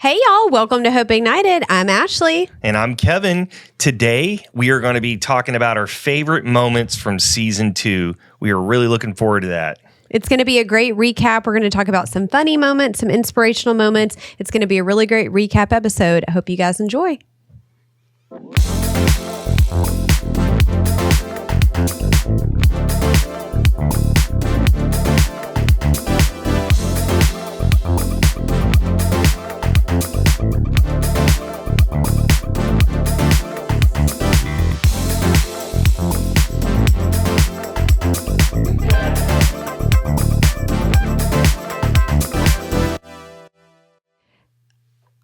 Hey y'all, welcome to Hope Ignited. I'm Ashley. And I'm Kevin. Today, we are going to be talking about our favorite moments from season 2. We are really looking forward to that. It's going to be a great recap. We're going to talk about some funny moments, some inspirational moments. It's going to be a really great recap episode. I hope you guys enjoy.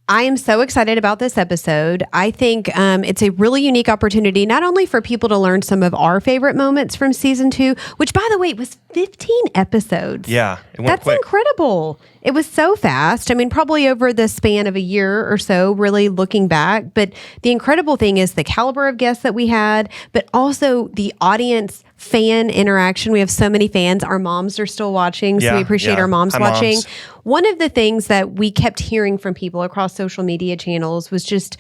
I am so excited about this episode. I think it's a really unique opportunity, not only for people to learn some of our favorite moments from season 2, which, by the way, was 15 episodes. Yeah. That's quick. Incredible. It was so fast. I mean, probably over the span of a year or so, really looking back. But the incredible thing is the caliber of guests that we had, but also the audience fan interaction. We have so many fans. Our moms are still watching, so we appreciate our moms watching. Moms. One of the things that we kept hearing from people across social media channels was just,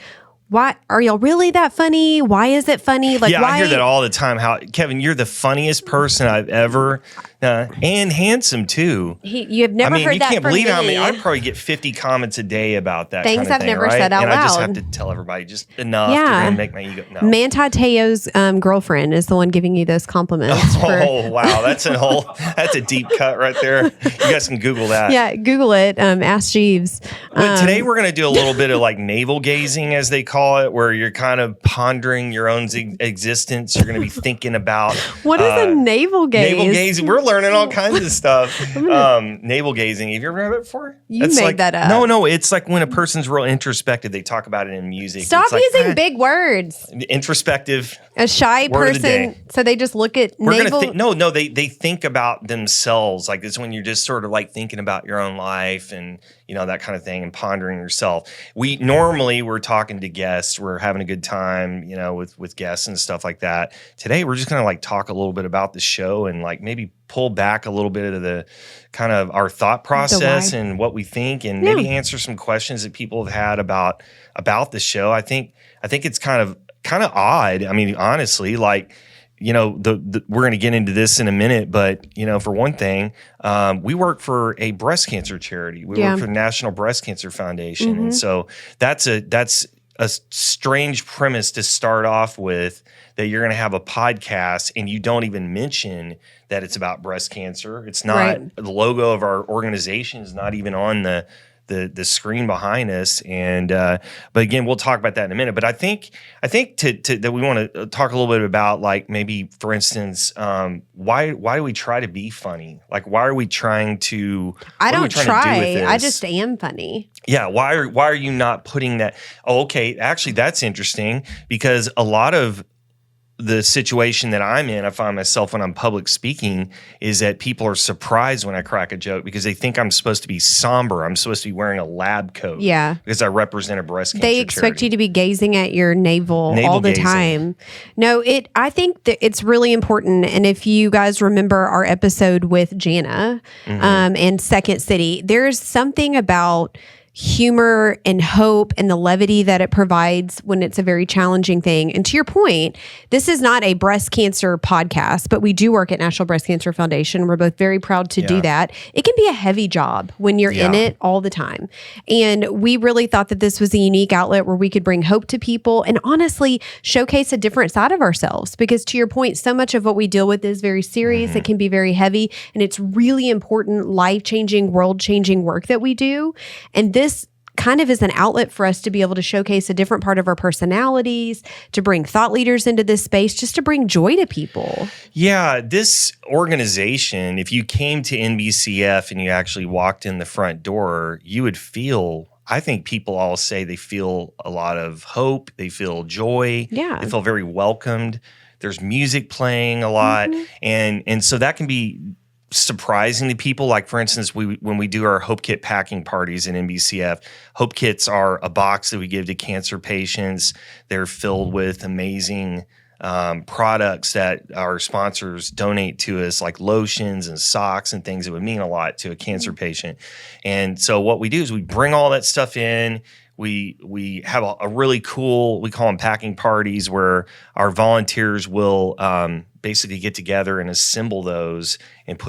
why are y'all really that funny? Why is it funny? Why? I hear that all the time. How, Kevin, you're the funniest person I've ever, and handsome too. You have never heard that from me. You can't believe how many. I probably get 50 comments a day about that things kind of I've thing, never right? said out and loud. I just have to tell everybody just enough to make my ego. No. Manti Te'o's girlfriend is the one giving you those compliments. Wow, that's a deep cut right there. You guys can Google that. Yeah, Google it. Ask Jeeves. But today we're going to do a little bit of like navel gazing, as they call it, where you're kind of pondering your own existence. You're going to be thinking about what is a navel gaze? Navel gazing. We're learning all kinds of stuff. Navel gazing. Have you ever heard it before? You made that up. No. It's like when a person's real introspective. They talk about it in music. Stop using big words. Introspective. A shy person. So they just look at navel. They think about themselves. Like it's when you're just sort of like thinking about your own life and that kind of thing and pondering yourself. We're talking to guests. We're having a good time, with guests and stuff like that. Today we're just gonna like talk a little bit about the show and like maybe pull back a little bit of the kind of our thought process and what we think, and maybe answer some questions that people have had about the show. I think it's kind of odd. I mean, honestly, like, we're going to get into this in a minute, but, for one thing, we work for a breast cancer charity. We work for the National Breast Cancer Foundation. Mm-hmm. And so that's a strange premise to start off with, that you're going to have a podcast and you don't even mention that it's about breast cancer. It's not the logo of our organization is not even on the screen behind us. And but again, we'll talk about that in a minute. But I think that we want to talk a little bit about, like, maybe, for instance, why do we try to be funny? Like, why are we trying to? I don't try. I just am funny. Yeah. Why are you not putting that? Oh, okay. Actually, that's interesting, because a lot of the situation that I'm in, I find myself when I'm public speaking, is that people are surprised when I crack a joke because they think I'm supposed to be somber. I'm supposed to be wearing a lab coat. Yeah. Because I represent a breast cancer They expect you to be gazing at your navel all the time. No, I think that it's really important. And if you guys remember our episode with Jana and Second City, there's something about humor and hope and the levity that it provides when it's a very challenging thing. And to your point, this is not a breast cancer podcast, but we do work at National Breast Cancer Foundation. We're both very proud to do that. It can be a heavy job when you're in it all the time. And we really thought that this was a unique outlet where we could bring hope to people and honestly showcase a different side of ourselves. Because to your point, so much of what we deal with is very serious. It can be very heavy, and it's really important, life-changing, world-changing work that we do. And this kind of is an outlet for us to be able to showcase a different part of our personalities, to bring thought leaders into this space, just to bring joy to people. Yeah, this organization, if you came to NBCF and you actually walked in the front door, you would feel, I think people all say they feel a lot of hope, they feel joy, they feel very welcomed. There's music playing a lot, and so that can be surprising to people. Like, for instance, when we do our Hope Kit packing parties in NBCF, Hope Kits are a box that we give to cancer patients. They're filled with amazing products that our sponsors donate to us, like lotions and socks and things that would mean a lot to a cancer patient. And so what we do is we bring all that stuff in. We have a really cool, we call them packing parties, where our volunteers will basically get together and assemble those and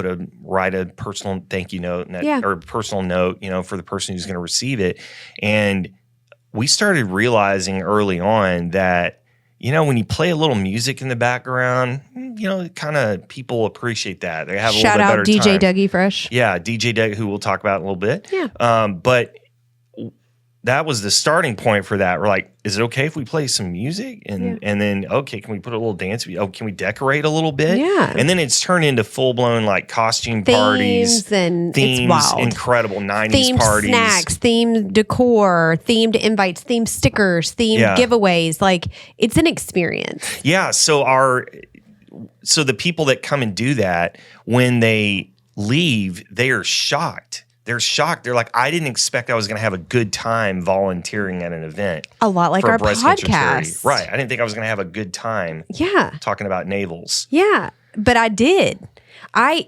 write a personal thank you note or personal note, for the person who's going to receive it. And we started realizing early on that, when you play a little music in the background, kind of people appreciate that. They have a little bit better time. Shout out DJ Dougie Fresh. Yeah, DJ Doug, who we'll talk about in a little bit. Yeah. But that was the starting point for that. We're like, is it okay if we play some music? And then, okay, can we put a little dance? Oh, can we decorate a little bit? Yeah. And then it's turned into full-blown costume parties. And themes, it's wild. Incredible 90s themed parties. Snacks, themed decor, themed invites, themed stickers, themed giveaways. It's an experience. Yeah. So the people that come and do that, when they leave, they are shocked. They're shocked. They're like, I didn't expect I was going to have a good time volunteering at an event. A lot like our podcast. Right. I didn't think I was going to have a good time talking about navels. Yeah, but I did.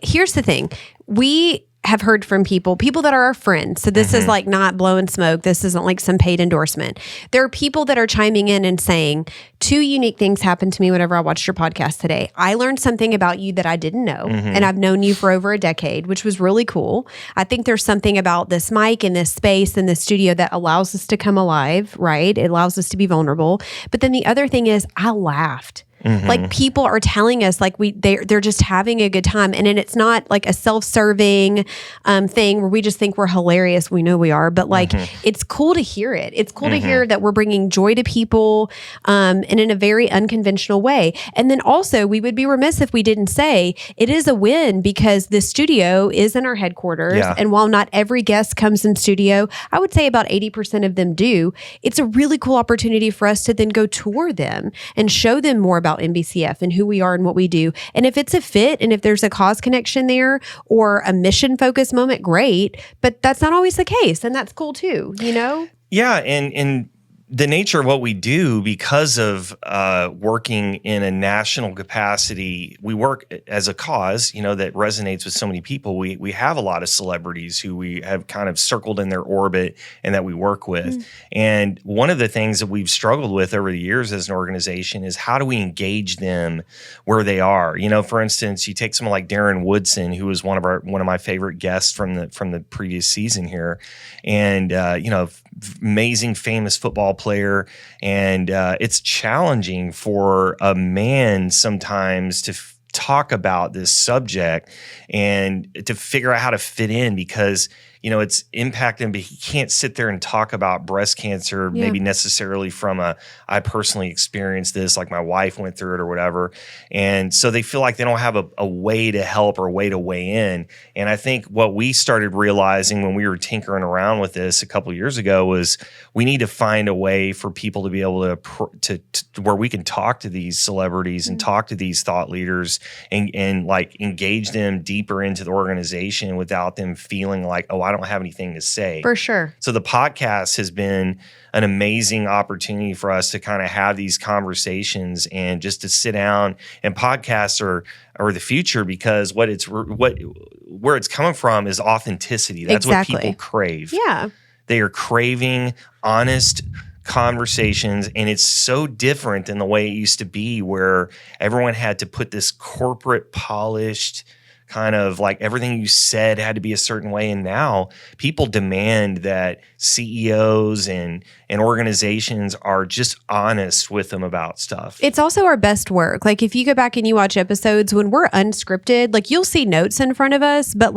Here's the thing. We have heard from people that are our friends. So this is not blowing smoke. This isn't some paid endorsement. There are people that are chiming in and saying, 2 unique things happened to me whenever I watched your podcast today. I learned something about you that I didn't know. And I've known you for over a decade, which was really cool. I think there's something about this mic and this space and this studio that allows us to come alive, right? It allows us to be vulnerable. But then the other thing is I laughed. People are telling us they're just having a good time, and then it's not a self-serving thing where we just think we're hilarious. We know we are, but it's cool to hear it. It's cool to hear that we're bringing joy to people, and in a very unconventional way. And then also, we would be remiss if we didn't say it is a win because the studio is in our headquarters, and while not every guest comes in studio, I would say about 80% of them do. It's a really cool opportunity for us to then go tour them and show them more about NBCF and who we are and what we do. And if it's a fit and if there's a cause connection there or a mission focused moment, great. But that's not always the case. And that's cool too, Yeah. And the nature of what we do, because of working in a national capacity, we work as a cause, that resonates with so many people. We have a lot of celebrities who we have kind of circled in their orbit and that we work with. And one of the things that we've struggled with over the years as an organization is how do we engage them where they are? For instance, you take someone like Darren Woodson, who was one of my favorite guests from the previous season here, and amazing, famous football player. And it's challenging for a man sometimes to talk about this subject and to figure out how to fit in because it's impacting, but he can't sit there and talk about breast cancer, maybe necessarily from I personally experienced this, like my wife went through it or whatever. And so they feel like they don't have a way to help or a way to weigh in. And I think what we started realizing when we were tinkering around with this a couple of years ago was we need to find a way for people to be able to where we can talk to these celebrities and talk to these thought leaders and engage them deeper into the organization without them feeling like, oh, I don't have anything to say. For sure. So the podcast has been an amazing opportunity for us to kind of have these conversations and just to sit down, and podcasts are the future because where it's coming from is authenticity. That's what people crave. Yeah. They are craving honest conversations, and it's so different than the way it used to be where everyone had to put this corporate polished kind of everything you said had to be a certain way. And now people demand that CEOs and organizations are just honest with them about stuff. It's also our best work. If you go back and you watch episodes when we're unscripted, you'll see notes in front of us, but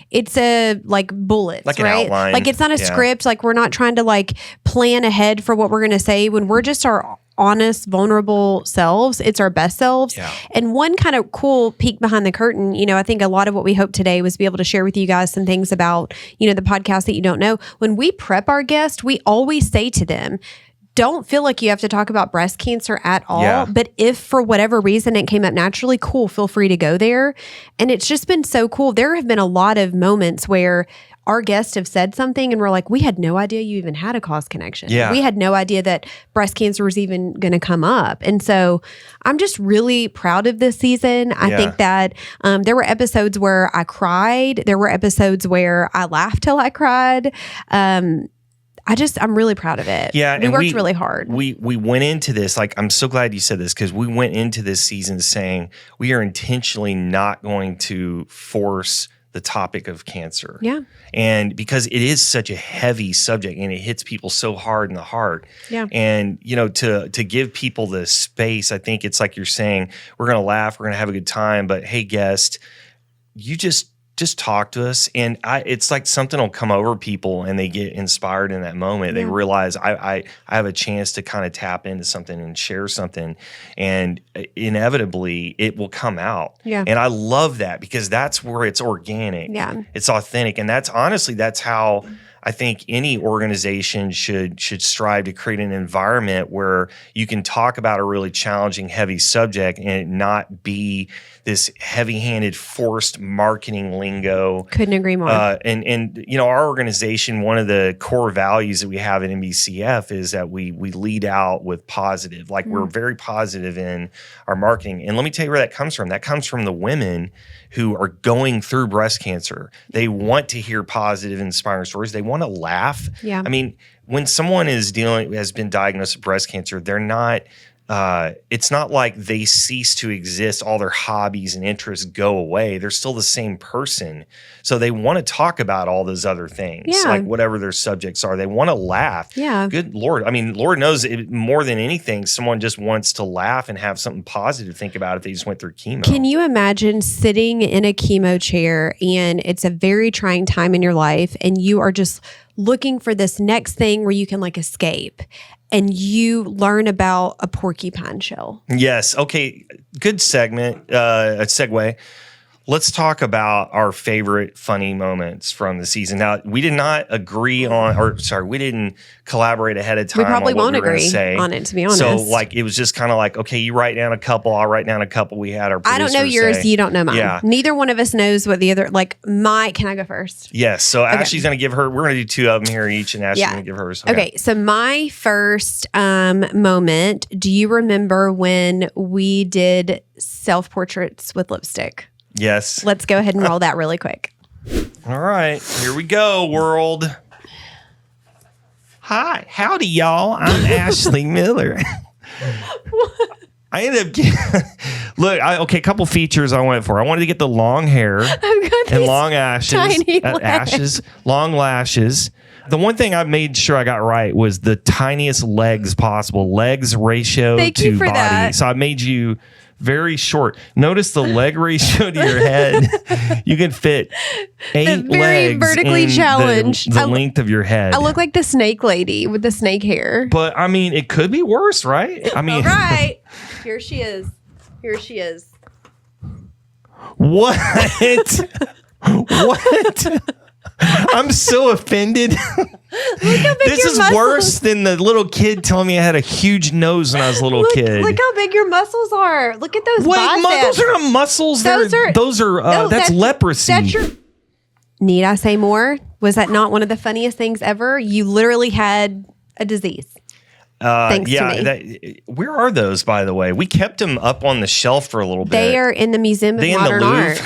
it's a bullets, like an right? outline. It's not a script. We're not trying to plan ahead for what we're going to say. When we're just our honest, vulnerable selves, it's our best selves. Yeah. And one kind of cool peek behind the curtain, I think a lot of what we hope today was be able to share with you guys some things about, the podcast that you don't know. When we prep our guests, we always say to them, don't feel like you have to talk about breast cancer at all. Yeah. But if for whatever reason it came up naturally, cool, feel free to go there. And it's just been so cool. There have been a lot of moments where our guests have said something and we're like, we had no idea you even had a cause connection. Yeah. We had no idea that breast cancer was even going to come up. And so I'm just really proud of this season. I think that there were episodes where I cried. There were episodes where I laughed till I cried. I'm really proud of it. Yeah. We worked really hard. We went into this, like, I'm so glad you said this, because we went into this season saying we are intentionally not going to force the topic of cancer. Yeah. And because it is such a heavy subject and it hits people so hard in the heart. Yeah. And, to give people the space, I think it's like you're saying, we're going to laugh, we're going to have a good time, but hey, guest, you just talk to us, and it's like something will come over people and they get inspired in that moment. They realize I have a chance to kind of tap into something and share something, and inevitably it will come out. Yeah. And I love that because that's where it's organic. Yeah. It's authentic. And that's how I think any organization should strive to create an environment where you can talk about a really challenging, heavy subject and it not be this heavy-handed, forced marketing lingo. Couldn't agree more. And our organization, one of the core values that we have at NBCF is that we lead out with positive. Like we're very positive in our marketing. And let me tell you where that comes from. That comes from the women who are going through breast cancer. They want to hear positive, inspiring stories. They want to laugh. Yeah. I mean, when someone has been diagnosed with breast cancer, they're not. It's not like they cease to exist. All their hobbies and interests go away. They're still the same person. So they want to talk about all those other things, like whatever their subjects are. They want to laugh. Yeah. Good Lord. I mean, Lord knows more than anything, someone just wants to laugh and have something positive to think about if they just went through chemo. Can you imagine sitting in a chemo chair and it's a very trying time in your life and you are just looking for this next thing where you can like escape? And you learn about a porcupine shell. Yes. Okay. Good segment. A segue. Let's talk about our favorite funny moments from the season. Now, we did not agree on, we didn't collaborate ahead of time. We probably won't agree say. on it, to be honest. So, like, it was just kind of like, okay, you write down a couple, I'll write down a couple. We had our I don't know yours, say. You don't know mine. Yeah. Neither one of us knows what the other, can I go first? Yes. So, Ashley's going to give her, we're going to do two of them here each, and Ashley's going to give hers. Okay. So, my first moment, do you remember when we did self-portraits with lipstick? Yes. Let's go ahead and roll that really quick. All right. Here we go, world. Hi. Howdy, y'all. I'm Ashley Miller. I ended up a couple features I went for. I wanted to get the long hair and long long lashes. The one thing I made sure I got right was the tiniest legs possible. Legs ratio to body. That. So I made you very short. Notice the leg ratio to your head. You can fit 8 legs vertically challenged. The length of your head. I look like the snake lady with the snake hair. But I mean, it could be worse, right? I mean, all right. Here she is. What? What? I'm so offended. This is worse than the little kid telling me I had a huge nose when I was a little kid. Look how big your muscles are. Look at those Those biceps. are not muscles. That's leprosy. Need I say more? Was that not one of the funniest things ever? You literally had a disease. Thanks to me. Where are those, by the way? We kept them up on the shelf for a little bit. They are in the Museum of Modern Art.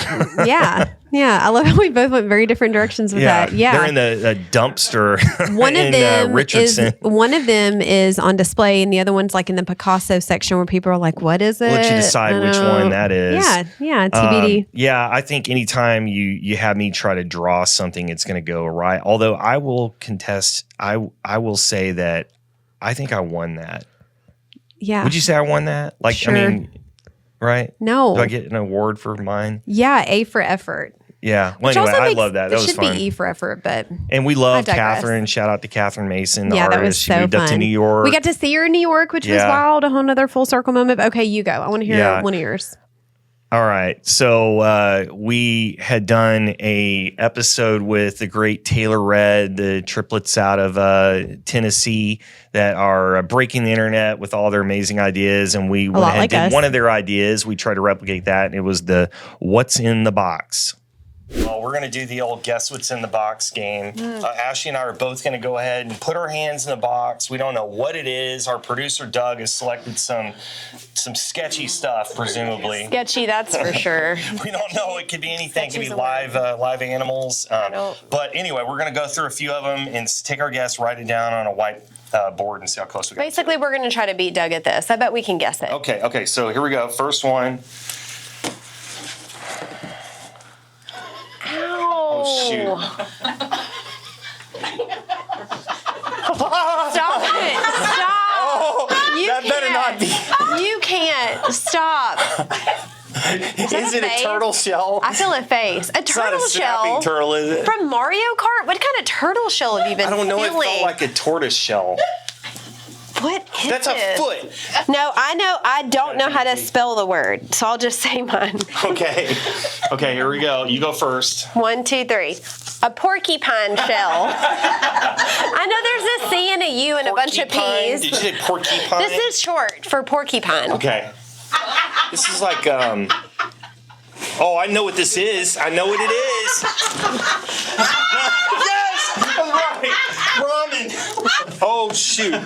Yeah. I love how we both went very different directions with that. Yeah, they're in the dumpster. One of them Richardson. One of them is on display, and the other one's like in the Picasso section where people are like, "What is it?" We'll let you decide which one that is. Yeah, TBD. I think anytime you have me try to draw something, it's going to go awry. Although I will contest, I will say that I think I won that. Yeah. Would you say I won that? Like, sure. I mean, right? No. Do I get an award for mine? Yeah, A for effort. Yeah. Well, anyway, I love that. That was fun. It should be E for effort, but and we love Catherine. Shout out to Catherine Mason, the artist. That was so she moved fun. up to New York. We got to see her in New York, which was wild. A whole nother full circle moment. Okay, you go. I want to hear one of yours. All right. So we had done a episode with the great Taylor Red, the triplets out of Tennessee that are breaking the internet with all their amazing ideas. And we went ahead and did one of their ideas. We tried to replicate that. And it was the What's in the Box. Well, we're going to do the old guess what's in the box game. Ashley and I are both going to go ahead and put our hands in the box. We don't know what it is. Our producer, Doug, has selected some sketchy stuff, presumably. Sketchy, that's for sure. We don't know. It could be anything. It could be live animals. But anyway, we're going to go through a few of them and take our guess, write it down on a white board, and see how close we get. Basically, we're going to try to beat Doug at this. I bet we can guess it. Okay, so here we go. First one. Oh, shoot. Stop it. Stop. Oh, that better not be. You can't. Stop. Is it a turtle shell? I feel a face. A turtle it's not a shell. snapping turtle, is it? From Mario Kart? What kind of turtle shell have you been I don't know. feeling? It felt like a tortoise shell. What is That's this? a foot. No, I know. I don't know how to spell the word, so I'll just say mine. Okay, here we go. You go first. 1, 2, 3. A porcupine shell. I know there's a C and a U and a bunch of P's. Did you say porcupine? This is short for porcupine. Okay. This is like, oh, I know what this is. I know what it is. Yes! I'm right. Ramen. Oh, shoot.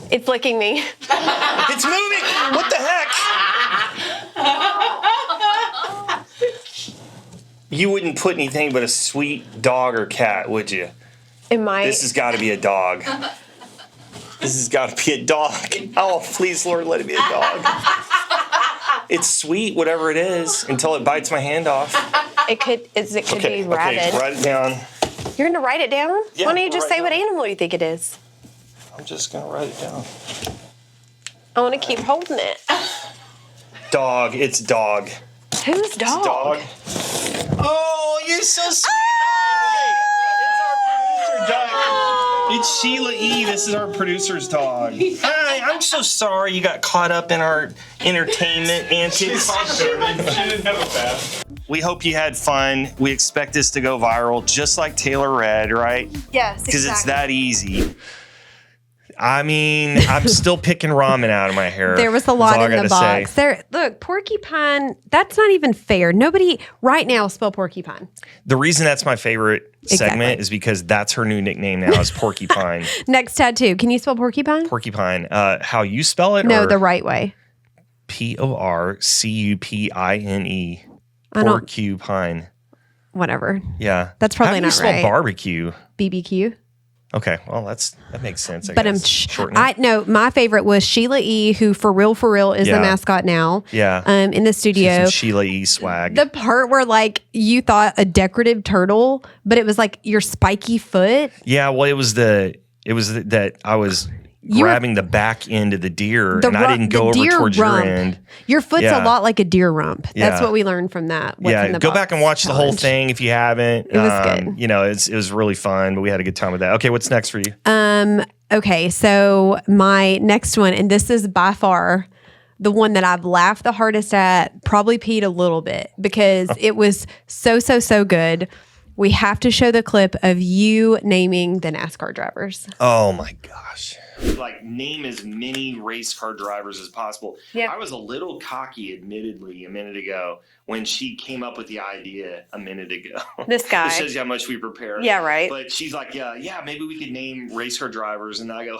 It's licking me. It's moving. What the heck? You wouldn't put anything but a sweet dog or cat, would you? It might. This has got to be a dog. This has got to be a dog. Oh, please, Lord, let it be a dog. It's sweet, whatever it is, until it bites my hand off. It could be rabid. Okay, write it down. You're going to write it down? Yeah, Why don't you just say down. what animal you think it is? I'm just going to write it down. I want to keep holding it. Dog. It's dog. Who's dog? Dog. Oh, you're so sweet. Hi. It's our producer, Doug. It's Sheila E. This is our producer's dog. Hi, I'm so sorry you got caught up in our entertainment antics. She didn't have a bath. We hope you had fun. We expect this to go viral, just like Taylor Red, right? Yes, Because it's that easy. I mean, I'm still picking ramen out of my hair. There was a lot in the box. Look, porcupine, that's not even fair. Nobody right now spell porcupine. The reason that's my favorite segment is because that's her new nickname now is Porcupine. Next tattoo. Can you spell porcupine? Porcupine. How you spell it? No, or the right way. Porcupine. Porcupine. Whatever. Yeah. That's probably not How do you spell right. barbecue? BBQ. Okay, well that makes sense. But my favorite was Sheila E., who for real is the mascot now. Yeah. In the studio. Some Sheila E. swag. The part where like you thought a decorative turtle, but it was like your spiky foot. Yeah, well it was that I was grabbing the back end of the deer and I didn't go over towards rump. your end. Your foot's a lot like a deer rump. That's what we learned from that. Go back and watch the whole thing if you haven't. It was good. You know, it was really fun, but we had a good time with that. Okay, what's next for you? Okay, so my next one, and this is by far the one that I've laughed the hardest at, probably peed a little bit because it was so good. We have to show the clip of you naming the NASCAR drivers. Oh my gosh. Like name as many race car drivers as possible. Yeah. I was a little cocky, admittedly, a minute ago when she came up with the idea a minute ago. This guy. It shows you how much we prepare. Yeah, right. But she's like, yeah, maybe we could name race car drivers. And I go,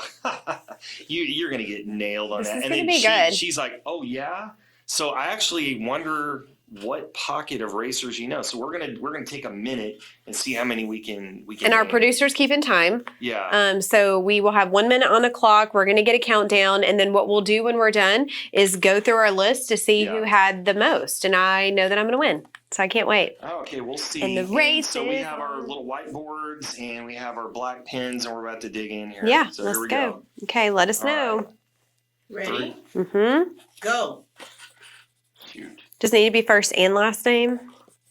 you're going to get nailed on that. This is and gonna then be good. She's like, oh yeah? So I actually wonder what pocket of racers you know. So we're gonna take a minute and see how many we can. And our name. producer's keeping time. Yeah. So we will have 1 minute on the clock. We're gonna get a countdown, and then what we'll do when we're done is go through our list to see who had the most. And I know that I'm gonna win, so I can't wait. Oh, okay, we'll see. And the race. So we have our little whiteboards and we have our black pens, and we're about to dig in here. Yeah, so let's here we go. Okay, let us know. Ready? Mm-hmm. Go. Shoot. Does it need to be first and last name?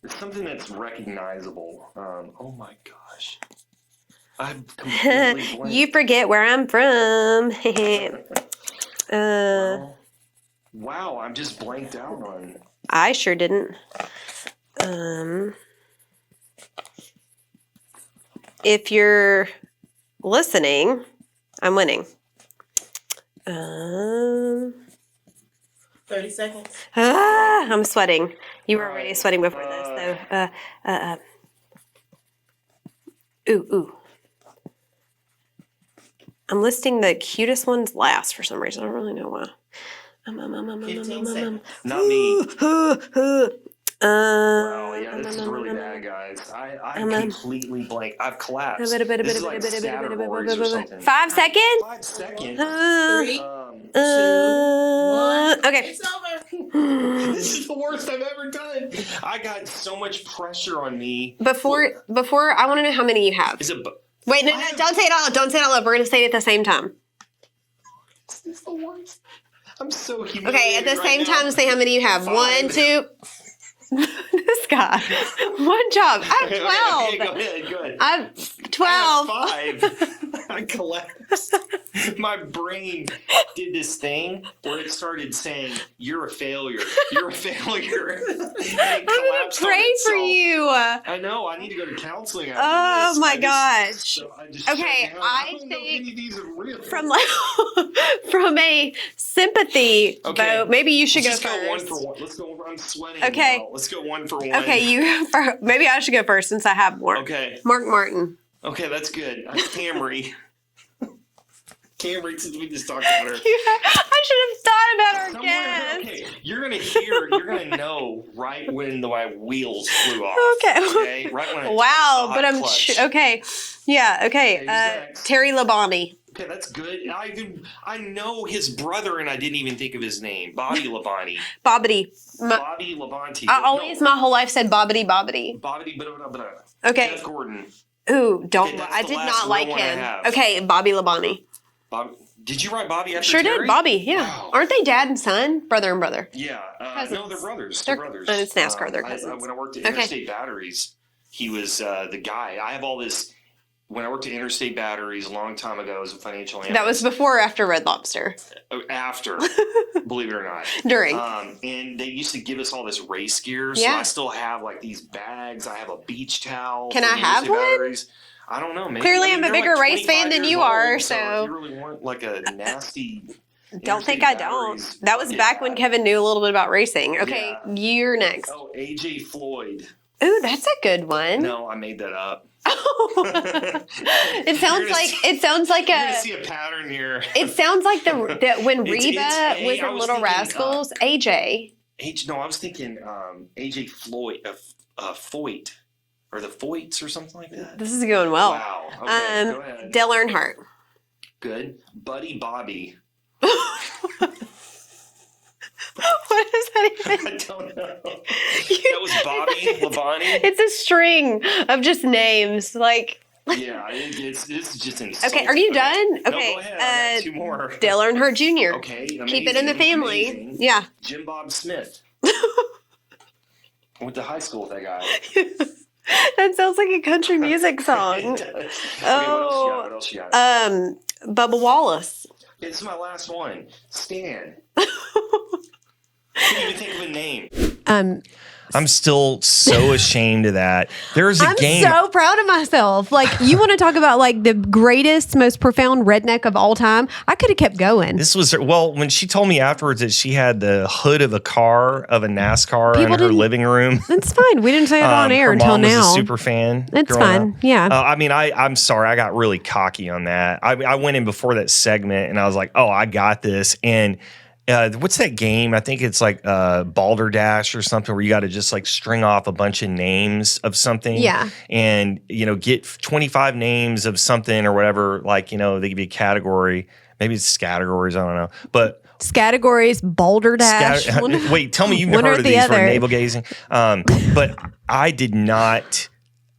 It's something that's recognizable. Oh my gosh. I'm completely blank. You forget where I'm from. Wow, I'm just blanked out on. I sure didn't. If you're listening, I'm winning. 30 seconds. I'm sweating. You were already sweating before this, though. Ooh. I'm listing the cutest ones last for some reason. I don't really know why. 15 seconds. Not me. Wow, yeah, this is really bad, guys. I'm completely blank. I've collapsed. This is like Scatter Boys or something. 5 seconds? 5 seconds. 3, 2, 1. Okay. It's over. This is the worst I've ever done. I got so much pressure on me. Before, I want to know how many you have. Is it? Wait, no, don't say it all. Don't say it all up. We're going to say it at the same time. This is the worst. I'm so humiliated. Okay, at the same time, say how many you have. 1, 2. This guy. One job. I have 12. Okay, go ahead. I have 12. I have 5. I collapsed. My brain did this thing where it started saying, "You're a failure. You're a failure." And it I'm going to pray for you. I know. I need to go to counseling after Oh, this. my gosh. So I just Okay, shut down. I don't know if think any of these are real. from a sympathy Okay. vote, maybe you should Let's go just first. go 1 for 1. Let's go. I'm sweating. Okay. Now. Let's go 1 for 1. Okay, maybe I should go first since I have more. Okay. Mark Martin. Okay, that's good. Camry. Camry, since we just talked about her. I should have thought about our Somewhere, guest. okay, you're gonna know right when my wheels flew off. Okay. Right when I Wow, touched but the I'm hot clutch. okay. Yeah, okay. Okay, who's next? Terry Labonte. Okay, that's good. I know his brother, and I didn't even think of his name. Bobby Labonte. Bobby. Bobby Labonte. I always, my whole life said Bobbity Bobbity. Bobby, blah. Okay. Jeff Gordon. Ooh, don't. Okay, that's I the did last not like real one I him. have. Okay, Bobby Labonte. Bob, did you write Bobby after Sure Terry? did. Bobby, yeah. Wow. Aren't they dad and son? Brother and brother. Yeah. Cousins. No, they're brothers. They're- They're brothers. it's NASCAR, they're cousins. When I worked at Okay. Interstate Batteries, he was the guy. I have all this. When I worked at Interstate Batteries a long time ago as a financial analyst. That was before or after Red Lobster? After, believe it or not. During. And they used to give us all this race gear. So Yeah. I still have like these bags. I have a beach towel. Can from I have Interstate one? Batteries. I don't know. Maybe. Clearly, I'm a they're bigger like race fan 25 than years you are, old, so- if you really want like a nasty. Don't think Interstate I don't. Batteries That was bucket back when hat. Kevin knew a little bit about racing. Okay, Yeah. you're next. Oh, AJ Floyd. Ooh, that's a good one. No, I made that up. It sounds like You're gonna a. see a pattern here. It sounds like the when It's Reba A. was I in was Little thinking, Rascals. AJ. No, I was thinking AJ Floyd, Foyt, or the Foyts or something like that. This is going well. Wow. Okay, go ahead. Dale Earnhardt. Good. Buddy Bobby. What is that even? I don't know. That was Bobby Labonte. It's a string of just names. Like, Yeah, it's just insulting. okay, are you done? No, Okay, go ahead. I got 2 more. Dale Earnhart Jr. Okay, Keep it in the amazing, family. amazing. Yeah. Jim Bob Smith. I went to high school with that guy. That sounds like a country music song. It does. Okay, Oh. what else you got? Bubba Wallace. This is my last one. Stan. Couldn't even think of a name. I'm still so ashamed of that. There's a I'm game. so proud of myself. Like, you want to talk about like the greatest, most profound redneck of all time? I could have kept going. This was when she told me afterwards that she had the hood of a NASCAR in her didn't- living room. That's fine. We didn't say it on air Her until mom now. was a super fan. It's growing fine. up. Yeah. I mean, I'm sorry. I got really cocky on that. I went in before that segment and I was like, oh, I got this. And what's that game? I think it's like Balderdash or something where you got to just like string off a bunch of names of something. Yeah. And, get 25 names of something or whatever. Like, they give you a category. Maybe it's categories. I don't know. But Categories, Balderdash. wait, tell me you've one heard or of the these for other. navel gazing. But I did not.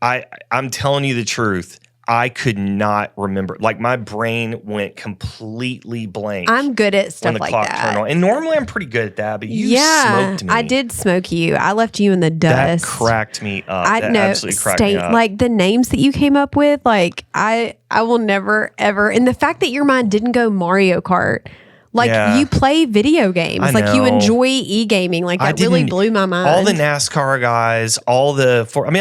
I'm telling you the truth. I could not remember. Like my brain went completely blank. I'm good at stuff when the like clock that. turned on. And normally I'm pretty good at that, but you smoked me. I did smoke you. I left you in the dust. That cracked me up. I That know. absolutely cracked me up. Like the names that you came up with, like I will never ever. And the fact that your mind didn't go Mario Kart. Like Yeah. you play video games, I like you know. enjoy e-gaming, like that really blew my mind. All the NASCAR guys, I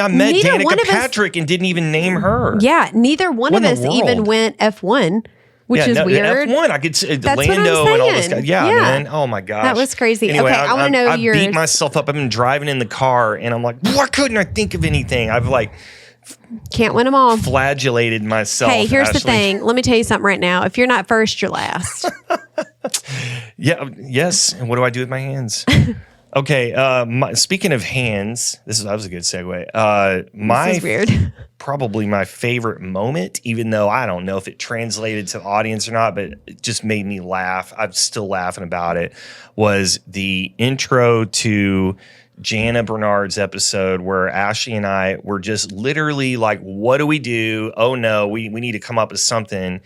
met Neither one Danica of us- Patrick and didn't even name her. Yeah, neither one What of in us the even world? went F1. which is weird. F1, I could see That's Lando what I'm and all this saying. guy. Yeah, man. Oh my gosh. That was crazy. Anyway, Okay, I want to know I your. beat myself up. I've been driving in the car and I'm like, why couldn't I think of anything? I've like can't win them all. Flagellated myself. Hey, here's the Ashley. thing. Let me tell you something right now. If you're not first, you're last. Yes. And what do I do with my hands? Okay. Speaking of hands, that was a good segue. This is weird. Probably my favorite moment, even though I don't know if it translated to the audience or not, but it just made me laugh. I'm still laughing about it. Was the intro to Jana Bernard's episode where Ashley and I were just literally like, what do we do? Oh no, we need to come up with something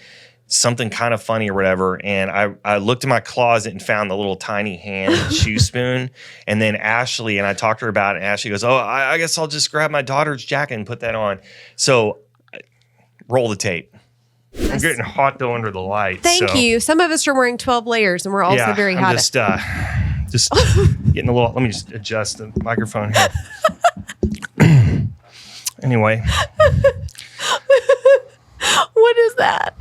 kind of funny or whatever. And I looked in my closet and found the little tiny hand shoe spoon. And then Ashley, and I talked to her about it, and Ashley goes, oh, I guess I'll just grab my daughter's jacket and put that on. So roll the tape. I'm getting hot though under the lights. Thank you. Some of us are wearing 12 layers and we're also very hot. Just getting a little, let me just adjust the microphone here. Anyway. What is that?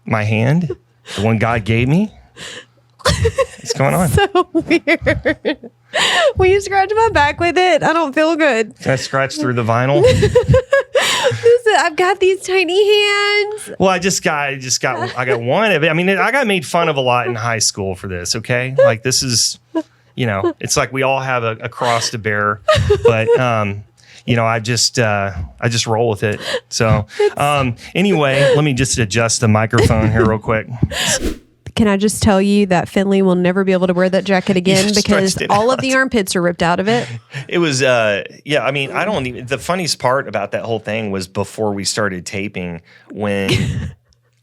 My hand, the one God gave me. What's going on? So weird. Will you scratch my back with it? I don't feel good. Can I scratch through the vinyl? Listen, I've got these tiny hands. Well, I got one of it. I mean, I got made fun of a lot in high school for this. Okay, like this is, it's like we all have a cross to bear, but I just roll with it. So anyway, let me just adjust the microphone here real quick. Can I just tell you that Finley will never be able to wear that jacket again because all of the armpits are ripped out of it? It was, I mean, the funniest part about that whole thing was before we started taping when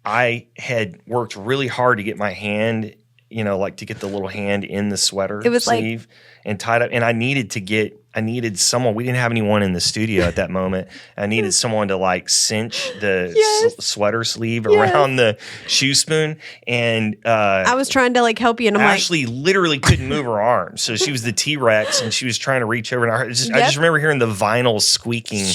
I had worked really hard to get my hand, to get the little hand in the sweater sleeve and tied up. And I needed someone. We didn't have anyone in the studio at that moment. I needed someone to cinch the sweater sleeve around the shoe spoon. And I was trying to help you, and I'm Ashley literally couldn't move her arms, so she was the T-Rex, and she was trying to reach over. And I just remember hearing the vinyl squeaking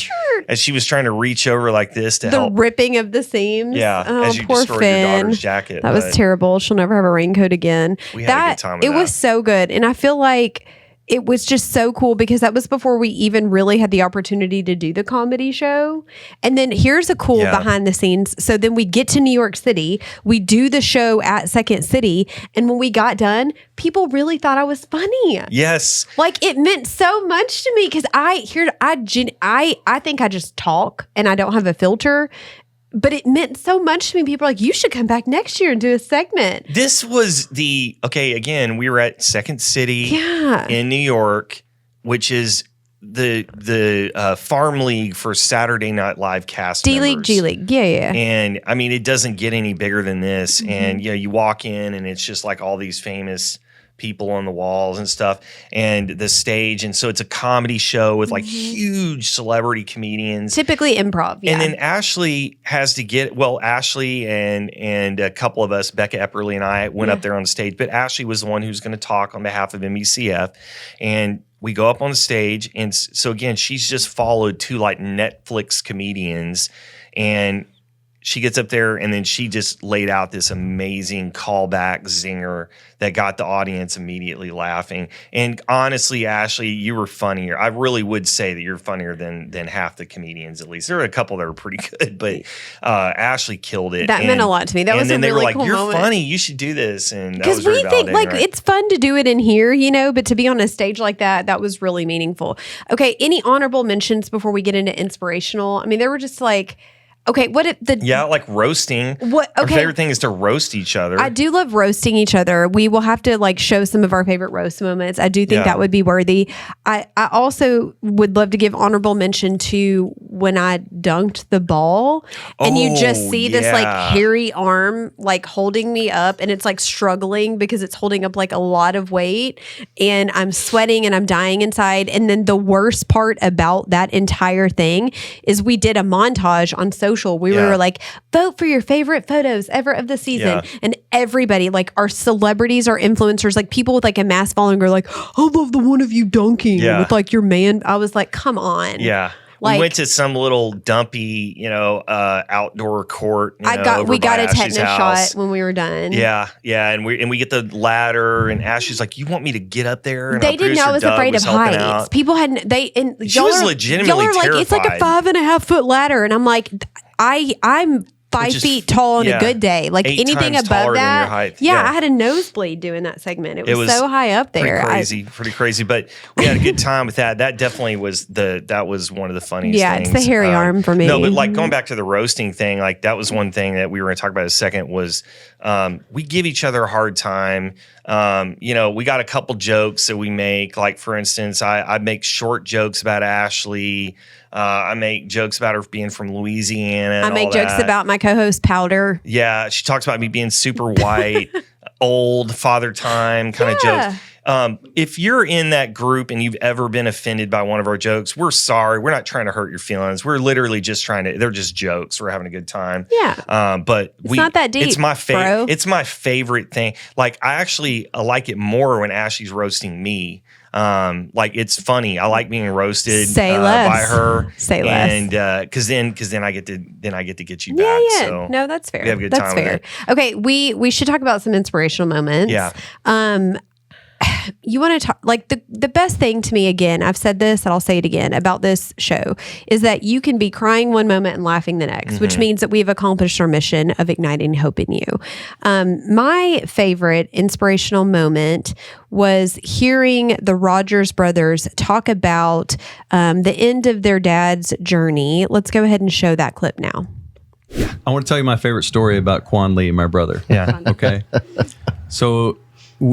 as she was trying to reach over like this to help. The ripping of the seams. Yeah, as you poor destroyed Finn. your daughter's jacket. That was terrible. She'll never have a raincoat again. We had a good time with that. It was so good, and I feel like it was just so cool because that was before we even really had the opportunity to do the comedy show. And then here's a cool behind the scenes. So then we get to New York City, we do the show at Second City. And when we got done, people really thought I was funny. Yes. It meant so much to me because I think I just talk and I don't have a filter. But it meant so much to me. People are like, you should come back next year and do a segment. This was again, we were at Second City in New York, which is the farm league for Saturday Night Live cast D-League, members. G-League. Yeah. And I mean, it doesn't get any bigger than this. Mm-hmm. And, you walk in and it's just like all these famous people on the walls and stuff and the stage. And so it's a comedy show with huge celebrity comedians. Typically improv. Yeah. And then Ashley has to Ashley and a couple of us, Becca Epperly and I went up there on the stage, but Ashley was the one who's going to talk on behalf of MECF. And we go up on the stage. And so again, she's just followed two Netflix comedians, and she gets up there and then she just laid out this amazing callback zinger that got the audience immediately laughing. And honestly, Ashley, you were funnier. I really would say that you're funnier than half the comedians, at least. There were a couple that were pretty good, but Ashley killed it. That meant a lot to me. That was a really cool moment. And then they were like, you're funny. You should do this. And that was very validating. Because we think it's fun to do it in here, but to be on a stage like that was really meaningful. Okay, any honorable mentions before we get into inspirational? I mean, there were just okay, roasting. What? Okay. Our favorite thing is to roast each other. I do love roasting each other. We will have to show some of our favorite roast moments. I do think that would be worthy. I also would love to give honorable mention to when I dunked the ball and you just see this hairy arm holding me up, and it's struggling because it's holding up a lot of weight, and I'm sweating and I'm dying inside. And then the worst part about that entire thing is we did a montage on social. We were vote for your favorite photos ever of the season. And everybody, our celebrities, our influencers, people with a mass following are I love the one of you dunking with your man. I was come on. Yeah. We went to some little dumpy, outdoor court. We got a tetanus shot when we were done. Yeah, and we get the ladder, and Ashley's like, "You want me to get up there?" And they didn't know I was afraid of heights. Out. People hadn't. She was legitimately y'all are terrified. like, it's like a 5.5 foot ladder, and I'm like, I'm 5 feet tall on a good day. Like 8 anything times above taller than that. your height. Yeah, I had a nosebleed doing that segment. It was so high up there. Pretty crazy. But we had a good time with that. That definitely was one of the funniest things. Yeah, it's the hairy arm for me. No, but like going back to the roasting thing, like that was one thing that we were going to talk about in a second was we give each other a hard time. We got a couple jokes that we make. Like for instance, I make short jokes about Ashley. I make jokes about her being from Louisiana. I make jokes about my co-host Powder. Yeah, she talks about me being super white, old, father time kind of jokes. If you're in that group and you've ever been offended by one of our jokes, we're sorry. We're not trying to hurt your feelings. We're literally just they're just jokes. We're having a good time. Yeah. But it's not that deep. It's my favorite thing. Like I actually like it more when Ashley's roasting me. Like it's funny. I like being roasted by her. Say less. And because then I get to get you back. Yeah. So no, that's fair. we have a good that's time fair. with it. Okay, we should talk about some inspirational moments. Yeah. You want to talk like the best thing to me, again, I've said this and I'll say it again about this show, is that you can be crying one moment and laughing the next, which means that we've accomplished our mission of igniting hope in you. My favorite inspirational moment was hearing the Rogers brothers talk about the end of their dad's journey. Let's go ahead and show that clip now. I want to tell you my favorite story about Quan Lee, my brother. Yeah. Okay. So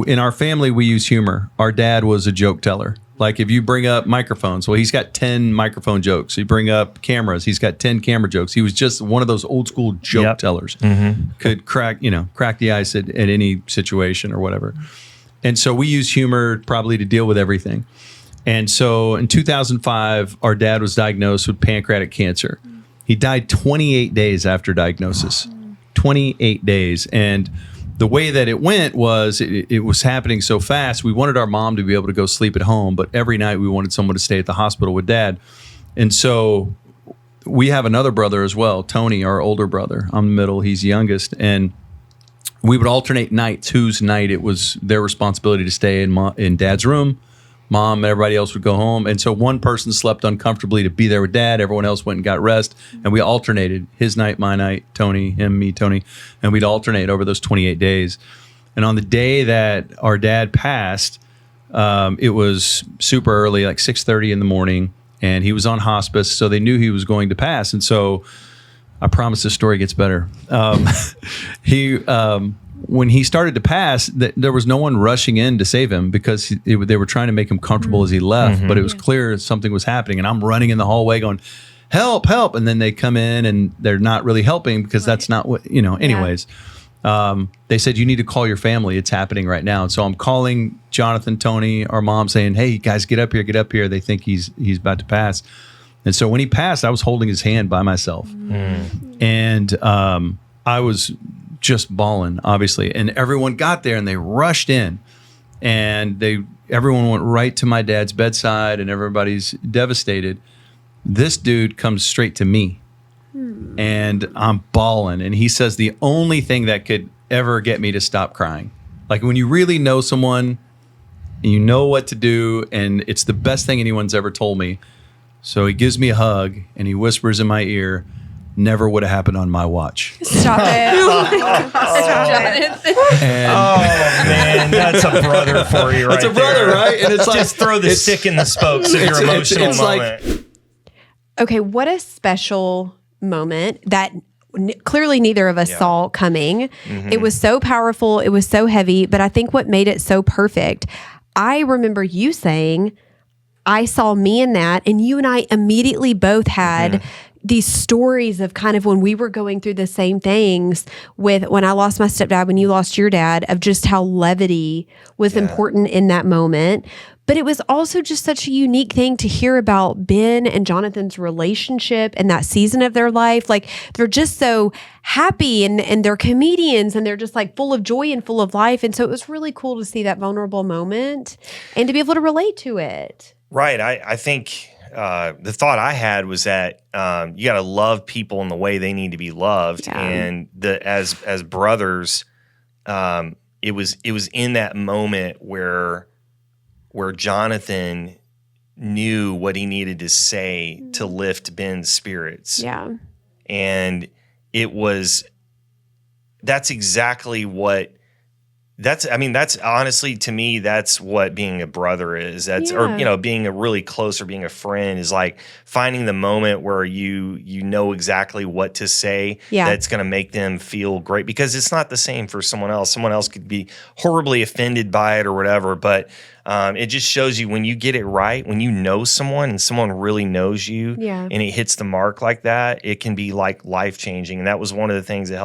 in our family, we use humor. Our dad was a joke teller. Like if you bring up microphones, well, he's got 10 microphone jokes. You bring up cameras, he's got 10 camera jokes. He was just one of those old school joke tellers. Could crack the ice at any situation or whatever. And so we use humor probably to deal with everything. And so in 2005, our dad was diagnosed with pancreatic cancer. He died 28 days after diagnosis. 28 days. And the way that it went was it was happening so fast. We wanted our mom to be able to go sleep at home, but every night we wanted someone to stay at the hospital with dad. And so we have another brother as well, Tony, our older brother. I'm the middle, he's the youngest. And we would alternate nights whose night it was their responsibility to stay in dad's room. Mom and everybody else would go home. And so one person slept uncomfortably to be there with dad. Everyone else went and got rest. And we alternated his night, my night, Tony, him, me, Tony. And we'd alternate over those 28 days. And on the day that our dad passed, it was super early, like 6:30 in the morning. And he was on hospice. So they knew he was going to pass. And so I promise this story gets better. When he started to pass, there was no one rushing in to save him because they were trying to make him comfortable as he left. But it was clear something was happening. And I'm running in the hallway going, help, help. And then they come in and they're not really helping because that's not what, anyways. They said, you need to call your family. It's happening right now. And so I'm calling Jonathan, Tony, our mom saying, hey, guys, get up here, get up here. They think he's about to pass. And so when he passed, I was holding his hand by myself. And I was just bawling, obviously. And everyone got there and they rushed in. And everyone went right to my dad's bedside and everybody's devastated. This dude comes straight to me. And I'm bawling. And he says the only thing that could ever get me to stop crying. Like when you really know someone and you know what to do, and it's the best thing anyone's ever told me. So he gives me a hug and he whispers in my ear, never would have happened on my watch. Stop it. Stop it. Man, that's a brother for you right It's a brother, there. right? And it's like, just throw the stick in the spokes of your emotional moment. Okay, what a special moment that clearly neither of us saw coming. It was so powerful. It was so heavy. But I think what made it so perfect, I remember you saying, I saw me in that, and you and I immediately both had these stories of kind of when we were going through the same things with when I lost my stepdad, when you lost your dad, of just how levity was important in that moment. But it was also just such a unique thing to hear about Ben and Jonathan's relationship and that season of their life. Like they're just so happy and they're comedians and they're just like full of joy and full of life. And so it was really cool to see that vulnerable moment and to be able to relate to it. Right. I think the thought I had was that you got to love people in the way they need to be loved, and as brothers, it was in that moment where Jonathan knew what he needed to say to lift Ben's spirits. Yeah, and that's exactly what. That's honestly, to me, that's what being a brother is. Or being a really close, or being a friend is like finding the moment where you know exactly what to say that's going to make them feel great, because it's not the same for someone else. Someone else could be horribly offended by it or whatever, but it just shows you when you get it right, when you know someone and someone really knows you and it hits the mark like that, it can be like life-changing. And that was one of the things that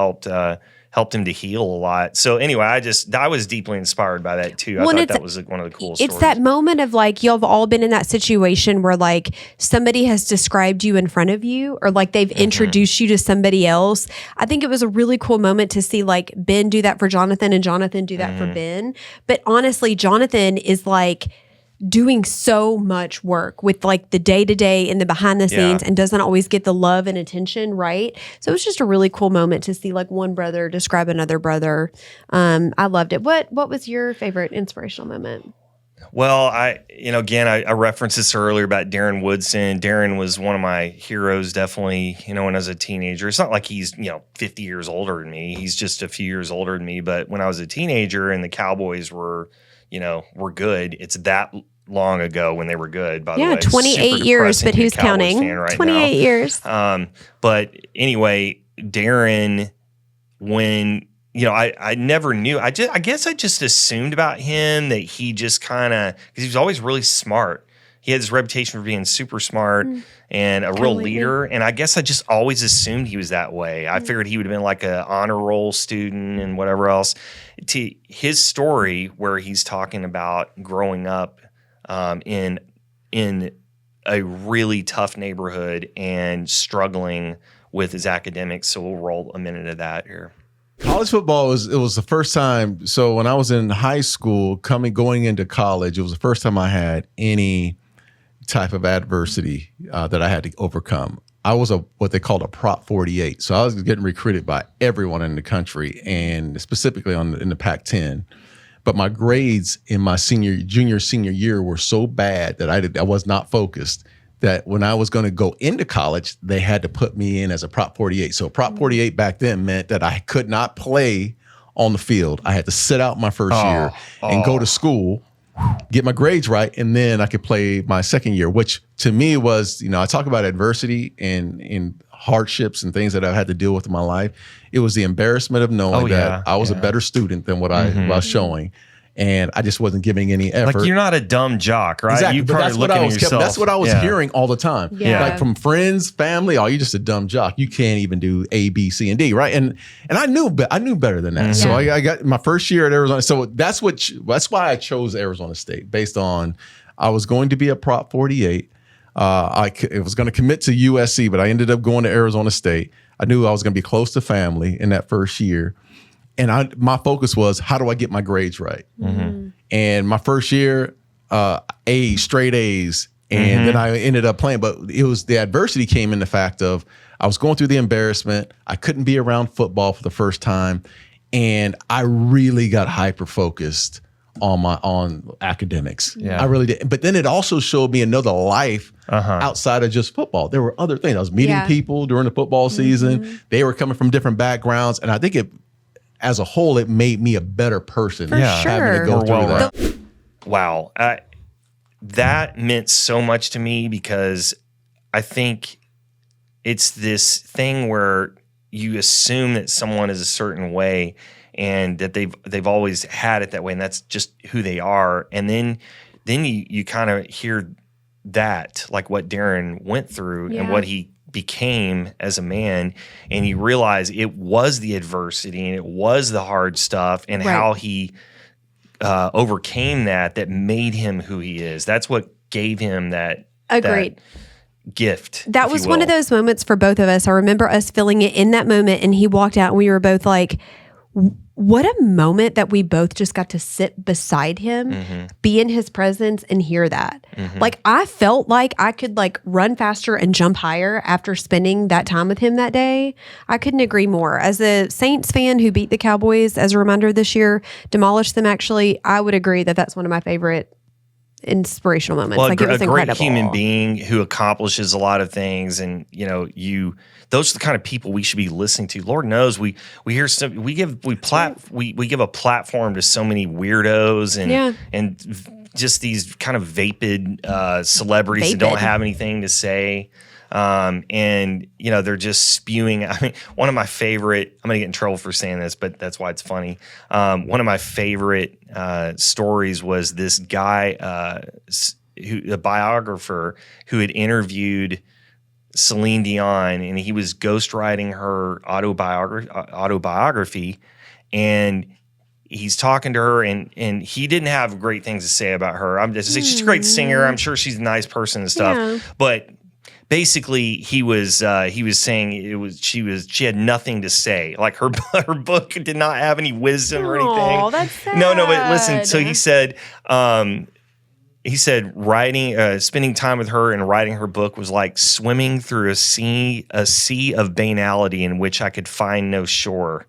helped him to heal a lot. So anyway, I was deeply inspired by that too. I thought that was one of the cool stories. It's that moment of like, y'all have all been in that situation where like somebody has described you in front of you, or like they've introduced you to somebody else. I think it was a really cool moment to see like Ben do that for Jonathan and Jonathan do that for Ben. But honestly, Jonathan is like doing so much work with like the day-to-day and the behind the scenes and doesn't always get the love and attention, right? So it was just a really cool moment to see like one brother describe another brother. I loved it. What was your favorite inspirational moment? Well, I referenced this earlier about Darren Woodson. Darren was one of my heroes, definitely, when I was a teenager. It's not like he's, 50 years older than me. He's just a few years older than me. But when I was a teenager and the Cowboys were good, it's that long ago when they were good, by the way. 28 years, but who's counting? 28 years. But anyway, Darren, when I never knew. I guess I just assumed about him that he just kind of, because he was always really smart. He had this reputation for being super smart and a real leader. And I guess I just always assumed he was that way. I figured he would have been like an honor roll student and whatever else. To his story, where he's talking about growing up in a really tough neighborhood and struggling with his academics. So we'll roll a minute of that here. College football was the first time. So when I was in high school, going into college, it was the first time I had any type of adversity that I had to overcome. I was what they called a Prop 48. So I was getting recruited by everyone in the country, and specifically in the Pac-10. But my grades in my junior, senior year were so bad that I was not focused, that when I was going to go into college, they had to put me in as a Prop 48. So Prop 48 back then meant that I could not play on the field. I had to sit out my first year and go to school, get my grades right, and then I could play my second year, which to me was, I talk about adversity and hardships and things that I've had to deal with in my life. It was the embarrassment of knowing that I was a better student than what I was showing. And I just wasn't giving any effort. Like, you're not a dumb jock, right? Exactly. You probably looking at yourself. That's what I was hearing all the time. Yeah. Like from friends, family. Oh, you're just a dumb jock. You can't even do A, B, C, and D, right? And I knew better than that. So I got my first year at Arizona. So that's why I chose Arizona State, based on I was going to be a Prop 48. I was going to commit to USC, but I ended up going to Arizona State. I knew I was going to be close to family in that first year. And my focus was, how do I get my grades right? And my first year, straight A's. And then I ended up playing. But it was the adversity came in the fact of I was going through the embarrassment. I couldn't be around football for the first time. And I really got hyper-focused on academics. I really did. But then it also showed me another life outside of just football. There were other things. I was meeting people during the football season. They were coming from different backgrounds. And I think as a whole, it made me a better person. For sure. Having to go through that. Wow. That meant so much to me, because I think it's this thing where you assume that someone is a certain way and that they've always had it that way, and that's just who they are. And then you kind of hear that, like what Darren went through and what he became as a man, and you realize it was the adversity and it was the hard stuff and how he overcame that made him who he is. That's what gave him that gift. That was one of those moments for both of us. I remember us feeling it in that moment, and he walked out and we were both like, what a moment that we both just got to sit beside him, be in his presence and hear that. Like I felt like I could like run faster and jump higher after spending that time with him that day. I couldn't agree more. As a Saints fan who beat the Cowboys, as a reminder this year, demolished them actually, I would agree that that's one of my favorite inspirational moments. Well, like it was a great incredible. human being who accomplishes a lot of things, and those are the kind of people we should be listening to. Lord knows we hear some, we give a platform to so many weirdos and just these kind of vapid celebrities that don't have anything to say. And they're just spewing. I mean, one of my favorite, I'm gonna get in trouble for saying this, but that's why it's funny. One of my favorite stories was this guy, a biographer who had interviewed Celine Dion, and he was ghostwriting her autobiography, and he's talking to her, and he didn't have great things to say about her. She's a great singer. I'm sure she's a nice person and stuff, but basically he was saying she had nothing to say. Like her book did not have any wisdom or anything. Oh, that's sad. No, but listen. So he said writing, spending time with her and writing her book was like swimming through a sea of banality in which I could find no shore.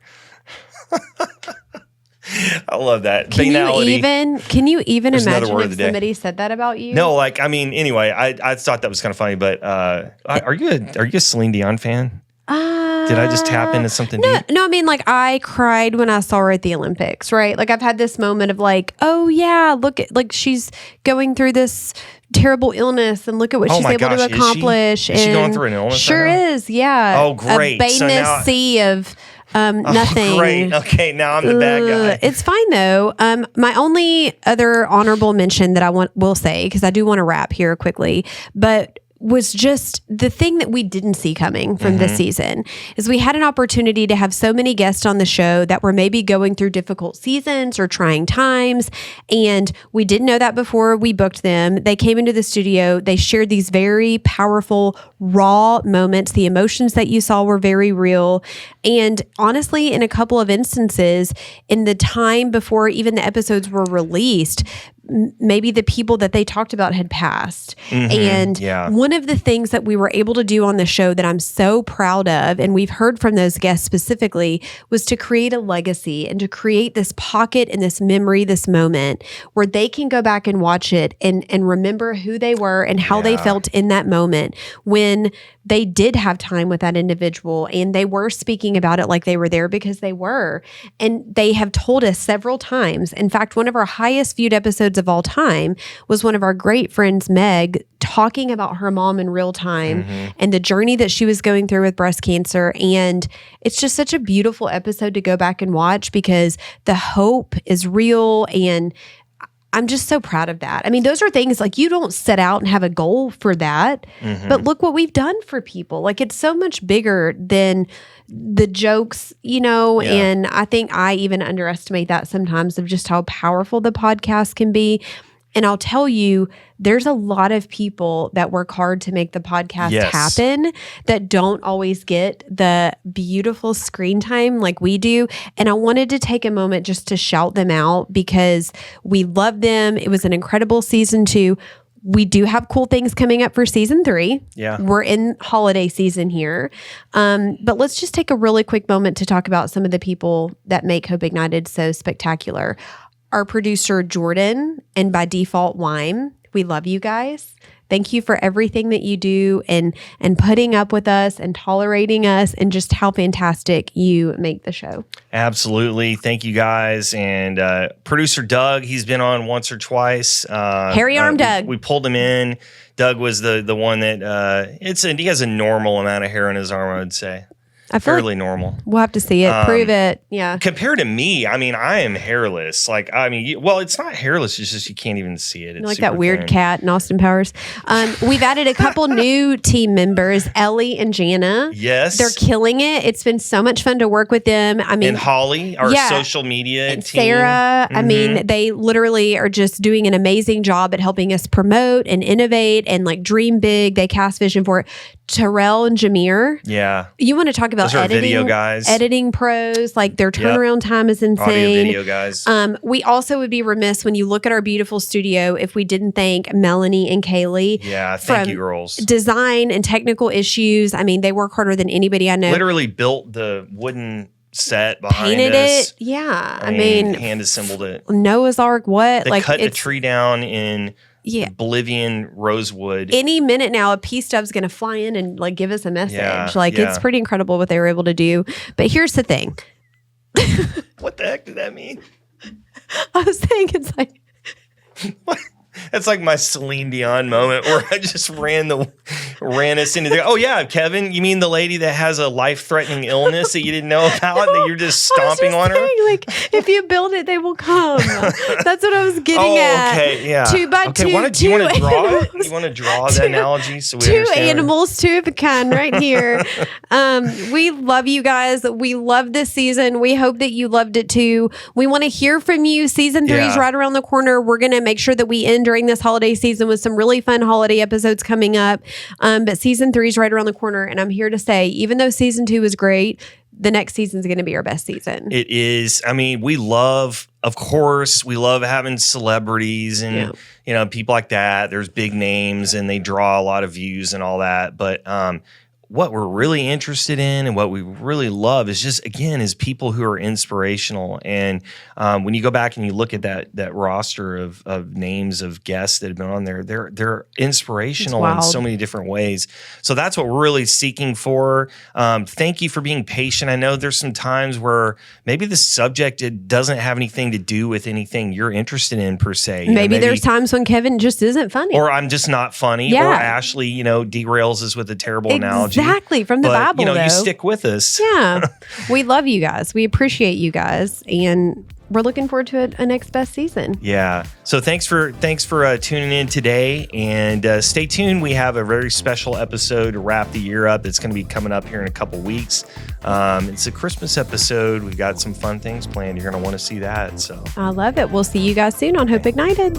I love that. Banality. Can you even There's imagine another word of if the day. somebody said that about you? No, anyway, I thought that was kind of funny, but are you a Celine Dion fan? Did I just tap into something deep? No, I mean, like, I cried when I saw her at the Olympics, right? Like, I've had this moment of like, oh yeah, look at, like, she's going through this terrible illness and look at what she's able to accomplish. Is she going through an illness? Sure right now? is, yeah. Oh, great. A baneless sea of nothing. Great. Okay, now I'm the bad guy. It's fine though. My only other honorable mention that I will say, because I do want to wrap here quickly, but was just the thing that we didn't see coming from this season is we had an opportunity to have so many guests on the show that were maybe going through difficult seasons or trying times. And we didn't know that before we booked them. They came into the studio. They shared these very powerful, raw moments. The emotions that you saw were very real. And honestly, in a couple of instances, in the time before even the episodes were released, maybe the people that they talked about had passed. And one of the things that we were able to do on the show that I'm so proud of, and we've heard from those guests specifically, was to create a legacy and to create this pocket and this memory, this moment where they can go back and watch it and remember who they were and how they felt in that moment when they did have time with that individual and they were speaking about it like they were there, because they were. And they have told us several times. In fact, one of our highest viewed episodes of all time was one of our great friends, Meg, talking about her mom in real time and the journey that she was going through with breast cancer. And it's just such a beautiful episode to go back and watch because the hope is real, and I'm just so proud of that. I mean, those are things like you don't set out and have a goal for that, but look what we've done for people. Like, it's so much bigger than the jokes, and I think I even underestimate that sometimes of just how powerful the podcast can be. And I'll tell you, there's a lot of people that work hard to make the podcast happen that don't always get the beautiful screen time like we do. And I wanted to take a moment just to shout them out because we love them. It was an incredible season 2. We do have cool things coming up for season 3. Yeah. We're in holiday season here. But let's just take a really quick moment to talk about some of the people that make Hope Ignited so spectacular. Our producer, Jordan, and by default, Wyme. We love you guys. Thank you for everything that you do and putting up with us and tolerating us and just how fantastic you make the show. Absolutely. Thank you guys. And producer Doug, he's been on once or twice. Hairy arm Doug. We pulled him in. Doug was the one that he has a normal amount of hair on his arm, I would say. I feel fairly normal. We'll have to see it. Prove it. Yeah. Compared to me, I mean, I am hairless. Like, I mean, well, it's not hairless. It's just you can't even see it. It's like that weird thin. cat in Austin Powers. We've added a couple new team members, Ellie and Jana. Yes. They're killing it. It's been so much fun to work with them. I mean, and Holly, our social media and team. Sarah, I mean, they literally are just doing an amazing job at helping us promote and innovate and like dream big. They cast vision for it. Terrell and Jameer. Yeah. You want to talk about Those are video guys. editing pros. Like their turnaround time is insane. Audio video guys. We also would be remiss when you look at our beautiful studio if we didn't thank Melanie and Kaylee. Yeah, thank you, girls. Design and technical issues. I mean, they work harder than anybody I know. Literally built the wooden set behind Painted us. it. Yeah. I mean, hand assembled it. Noah's Ark, what? They cut a tree down in Bolivian rosewood. Any minute now, a pea stub's going to fly in and like give us a message. It's pretty incredible what they were able to do. But here's the thing. What the heck did that mean? I was saying it's like... What? That's like my Celine Dion moment where I just ran us into the. Oh yeah, Kevin, you mean the lady that has a life-threatening illness that you didn't know about that you're just stomping on her? Like if you build it, they will come. That's what I was getting at. Okay, yeah. 2 by 2. Do you want to draw? You want to draw the analogy so we two understand? Animals, 2 of a kind, right here. We love you guys. We love this season. We hope that you loved it too. We want to hear from you. Season 3 is right around the corner. We're gonna make sure that we end during this holiday season with some really fun holiday episodes coming up. But season 3 is right around the corner. And I'm here to say, even though season 2 is great, the next season is going to be our best season. It is. I mean, we love having celebrities and, people like that. There's big names and they draw a lot of views and all that. But, what we're really interested in and what we really love is just, again, is people who are inspirational. And when you go back and you look at that roster of names of guests that have been on there, they're inspirational in so many different ways. So that's what we're really seeking for. Thank you for being patient. I know there's some times where maybe the subject, it doesn't have anything to do with anything you're interested in per se. Maybe there's times when Kevin just isn't funny. Or I'm just not funny. Yeah. Or Ashley, derails us with a terrible analogy. Exactly, from the Bible, though. You stick with us. Yeah. We love you guys. We appreciate you guys. And we're looking forward to a next best season. Yeah. So thanks for tuning in today. And stay tuned. We have a very special episode to wrap the year up. It's going to be coming up here in a couple weeks. It's a Christmas episode. We've got some fun things planned. You're going to want to see that. So I love it. We'll see you guys soon on Hope Ignited.